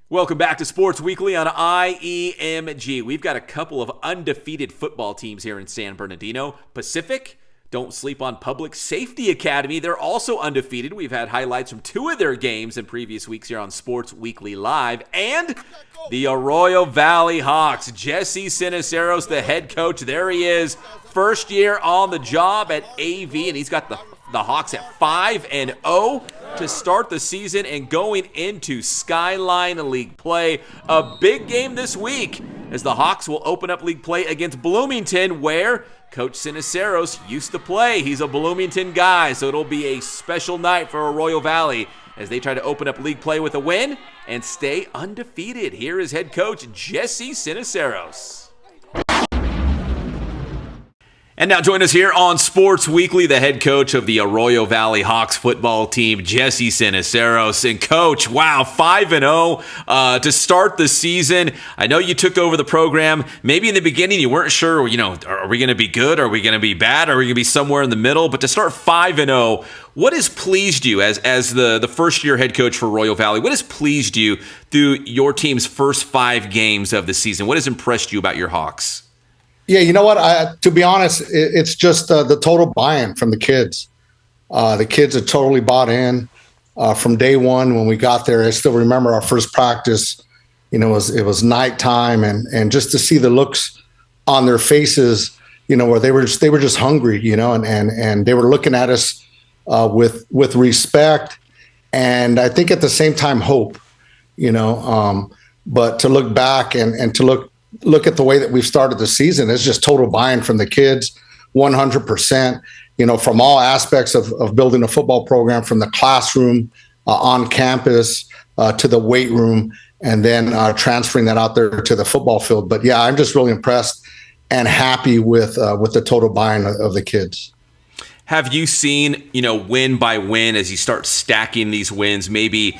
Welcome back to Sports Weekly on IEMG. We've got a couple of undefeated football teams here in San Bernardino. Pacific, don't sleep on Public Safety Academy. They're also undefeated. We've had highlights from two of their games in previous weeks here on Sports Weekly Live. And the Arroyo Valley Hawks. Jesse Siniceros, the head coach. There he is. First year on the job at AV, and he's got the Hawks at 5-0 to start the season and going into Skyline League play. A big game this week as the Hawks will open up league play against Bloomington, where Coach Siniceros used to play. He's a Bloomington guy, so it'll be a special night for Arroyo Valley as they try to open up league play with a win and stay undefeated. Here is head coach Jesse Siniceros. And now join us here on Sports Weekly, the head coach of the Arroyo Valley Hawks football team, Jesse Siniceros. And coach, wow, 5-0 to start the season. I know you took over the program. Maybe in the beginning you weren't sure, are we going to be good? Are we going to be bad? Are we going to be somewhere in the middle? But to start 5-0, what has pleased you as the first-year head coach for Arroyo Valley? What has pleased you through your team's first 5 games of the season? What has impressed you about your Hawks? Yeah, you know what? To be honest, it's just the total buy-in from the kids. The kids are totally bought in from day one when we got there. I still remember our first practice. It was nighttime, and just to see the looks on their faces, where they were just hungry, and they were looking at us with respect, and I think at the same time hope, but to look back and to look at the way that we've started the season, it's just total buy-in from the kids, 100%, from all aspects of building a football program, from the classroom on campus to the weight room, and then transferring that out there to the football field. But yeah, I'm just really impressed and happy with the total buy-in of the kids. Have you seen, win by win as you start stacking these wins, maybe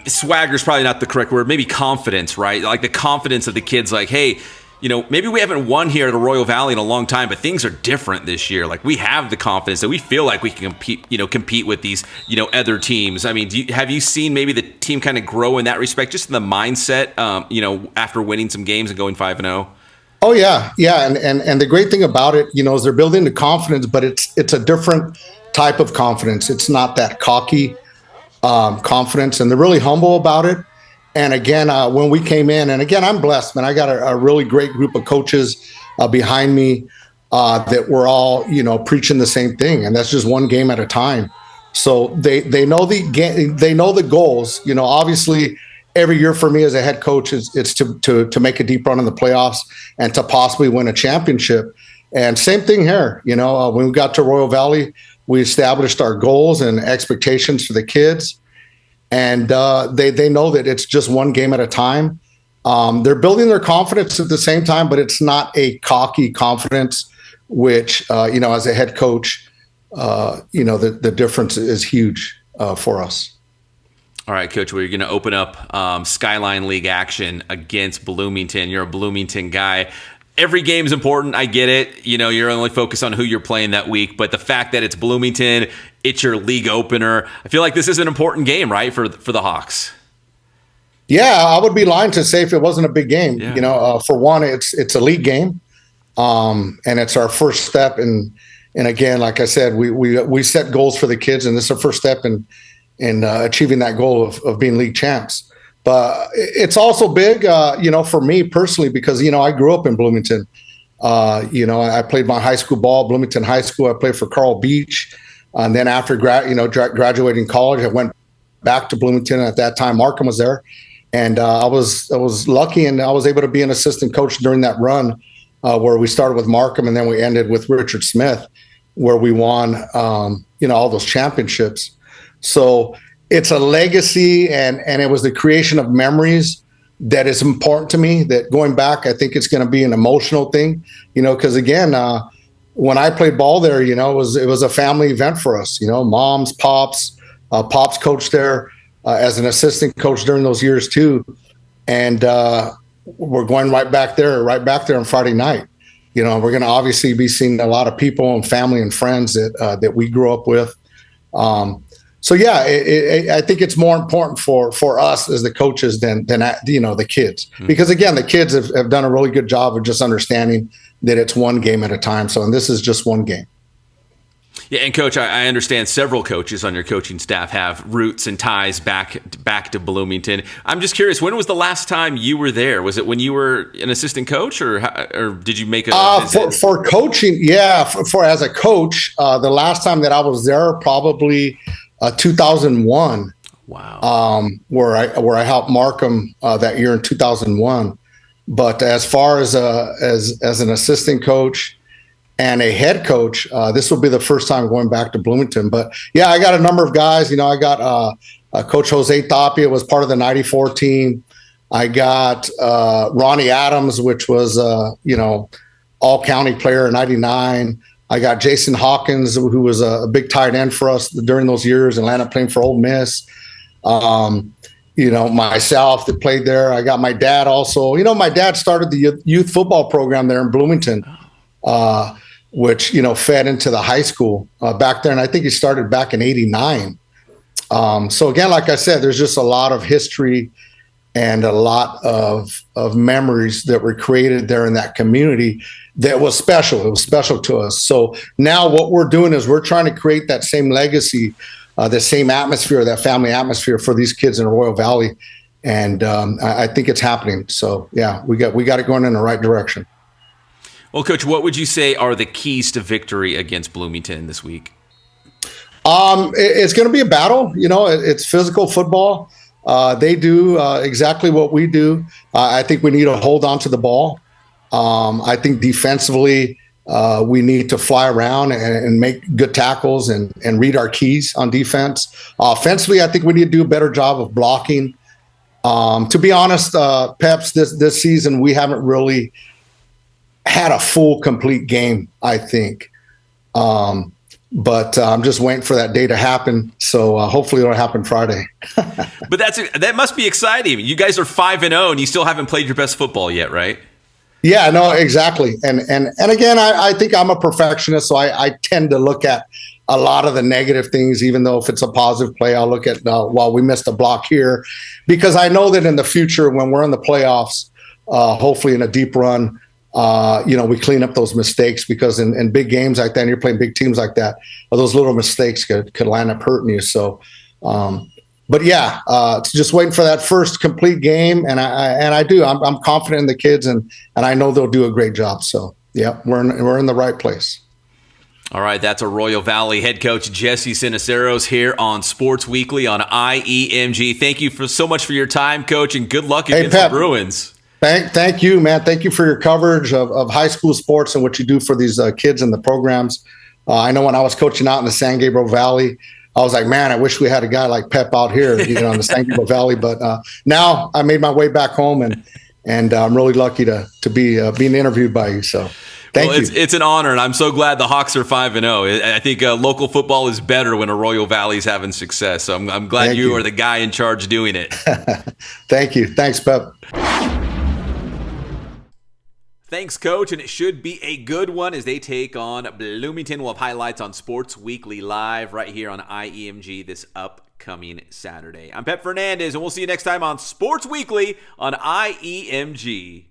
swagger is probably not the correct word, maybe confidence, right? Like the confidence of the kids, like, hey, maybe we haven't won here at Arroyo Valley in a long time, but things are different this year. Like we have the confidence that we feel like we can compete with these, other teams. I mean, have you seen maybe the team kind of grow in that respect, just in the mindset, after winning some games and going 5-0? Oh yeah. And the great thing about it, is they're building the confidence, but it's a different type of confidence. It's not that cocky confidence, and they're really humble about it. And again, when we came in, and again, I'm blessed, man. I got a really great group of coaches behind me that we're all, preaching the same thing, and that's just one game at a time. So they know the goals. Obviously, every year for me as a head coach it's to make a deep run in the playoffs and to possibly win a championship. And same thing here. When we got to Royal Valley, we established our goals and expectations for the kids, and they know that it's just one game at a time. They're building their confidence at the same time, but it's not a cocky confidence, which, as a head coach, the difference is huge for us. All right, Coach, we're going to open up Skyline League action against Bloomington. You're a Bloomington guy. Every game is important. I get it. You're only focused on who you're playing that week. But the fact that it's Bloomington, it's your league opener, I feel like this is an important game, right, for the Hawks? Yeah, I would be lying to say if it wasn't a big game. Yeah. For one, it's a league game, and it's our first step. And again, like I said, we set goals for the kids, and this is our first step in achieving that goal of being league champs. But it's also big, for me personally, because, I grew up in Bloomington. I played my high school ball, Bloomington High School. I played for Carl Beach. And then after graduating college, I went back to Bloomington. At that time, Markham was there. And I was lucky, and I was able to be an assistant coach during that run where we started with Markham, and then we ended with Richard Smith, where we won, all those championships. So it's a legacy, and it was the creation of memories that is important to me. That going back, I think it's going to be an emotional thing, because again, when I played ball there, it was a family event for us. Moms, pops coached there as an assistant coach during those years too, and we're going right back there on Friday night. We're going to obviously be seeing a lot of people and family and friends that we grew up with. So yeah, I think it's more important for us as the coaches than the kids, because again, the kids have done a really good job of just understanding that it's one game at a time. So, and this is just one game. Yeah, and Coach, I understand several coaches on your coaching staff have roots and ties back to Bloomington. I'm just curious, when was the last time you were there? Was it when you were an assistant coach, or did you make a visit? For coaching? Yeah, for as a coach, the last time that I was there, probably 2001. Wow. Where I helped Markham that year in 2001. But as far as an assistant coach and a head coach, this will be the first time going back to Bloomington. But yeah, I got a number of guys. I got Coach Jose Tapia was part of the '94 team. I got Ronnie Adams, which was all county player in '99. I got Jason Hawkins, who was a big tight end for us during those years, Atlanta playing for Ole Miss. Myself that played there. I got my dad also. My dad started the youth football program there in Bloomington, which, fed into the high school back there. And I think he started back in '89. So again, like I said, there's just a lot of history and a lot of memories that were created there in that community that was special. It was special to us. So now what we're doing is we're trying to create that same legacy, the same atmosphere, that family atmosphere for these kids in Arroyo Valley. And I think it's happening. So yeah, we got it going in the right direction. Well, Coach, what would you say are the keys to victory against Bloomington this week? It's going to be a battle. It's physical football. They do exactly what we do. I think we need to hold on to the ball. I think defensively, we need to fly around and make good tackles and read our keys on defense. Offensively, I think we need to do a better job of blocking. To be honest, Peps, this season, we haven't really had a full, complete game, I think. But I'm just waiting for that day to happen. So hopefully it'll happen Friday. But that must be exciting. You guys are 5-0 and you still haven't played your best football yet, right? Yeah, no, exactly. And again, I think I'm a perfectionist, so I tend to look at a lot of the negative things, even though if it's a positive play, I'll look at, we missed a block here, because I know that in the future, when we're in the playoffs, hopefully in a deep run, we clean up those mistakes, because in big games like that, and you're playing big teams like that, those little mistakes could land up hurting you. So, but yeah, just waiting for that first complete game, and I'm confident in the kids, and I know they'll do a great job. So yeah, we're in the right place. All right, that's Arroyo Valley head coach Jesse Siniceros here on Sports Weekly on IEMG. Thank you so much for your time, Coach, and good luck against the Bruins. Thank you, man. Thank you for your coverage of high school sports and what you do for these kids and the programs. I know when I was coaching out in the San Gabriel Valley, I was like, man, I wish we had a guy like Pep out here, in the San Gabriel Valley. But now I made my way back home, and I'm really lucky to be being interviewed by you. So thank you. It's an honor, and I'm so glad the Hawks are 5-0. I think local football is better when Arroyo Valley's having success. So I'm glad you are the guy in charge doing it. Thank you. Thanks, Pep. Thanks, Coach, and it should be a good one as they take on Bloomington. We'll have highlights on Sports Weekly Live right here on IEMG this upcoming Saturday. I'm Pep Fernandez, and we'll see you next time on Sports Weekly on IEMG.